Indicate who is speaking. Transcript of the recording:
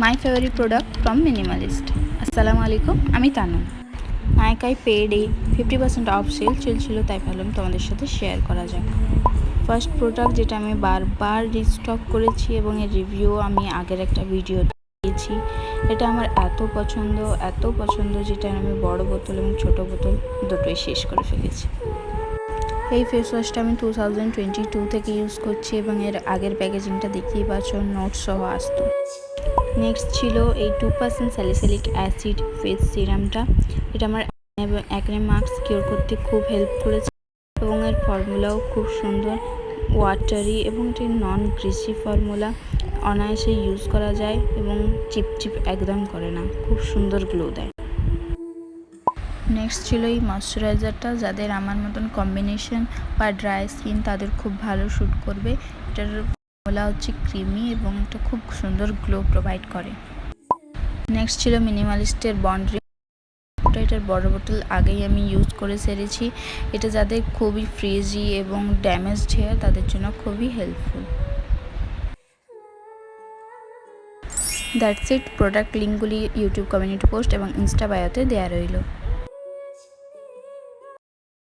Speaker 1: My favourite product from minimalist. আসসালামু আলাইকুম, আমি তানু। নায়িকায় পেডে 50% অফ সেল চলছিল, তাই ভাবলাম তোমাদের সাথে শেয়ার করা যাক। ফার্স্ট প্রোডাক্ট যেটা আমি বারবার রিস্টক করেছি এবং এর রিভিউ আমি আগের একটা ভিডিও দিয়েছি। এটা আমার এত পছন্দ যেটা আমি বড় বোতল এবং ছোট বোতল দুটোই শেষ করে ফেলেছি। এই ফেস ওয়াশটা আমি 2022 থেকে ইউজ করছি এবং এর আগের প্যাকেজিংটা দেখতেই পাচ্ছ, নোটস সহ আসতো। নেক্সট ছিল এই 2% স্যালিসিলিক অ্যাসিড ফেস সিরামটা। এটা আমার অ্যাকনে মার্কস কিওর করতে খুব হেল্প করেছে এবং এর ফর্মুলাও খুব সুন্দর, ওয়াটারি এবং এটি নন গ্রিসি ফর্মুলা। অনায়াসে ইউজ করা যায় এবং চিপচিপ একদম করে না, খুব সুন্দর গ্লো দেয়। নেক্সট ছিল এই ময়শ্চারাইজারটা, যাদের আমার মতন কম্বিনেশন বা ড্রাই স্কিন তাদের খুব ভালো শ্যুট করবে। এটার ফর্মুলা হচ্ছে ক্রিমি এবং এটা খুব সুন্দর গ্লো প্রোভাইড করে। নেক্সট ছিল মিনিমালিস্টের বন্ড্রি। এটার বড় বোতল আগেই আমি ইউজ করে সেরেছি। এটা যাদের খুবই ফ্রিজি এবং ড্যামেজড হেয়ার তাদের জন্য খুবই হেল্পফুল। That's it. প্রোডাক্ট লিঙ্কগুলি ইউটিউব কমিউনিটি পোস্ট এবং ইনস্টা বায়োতে দেওয়া রইল।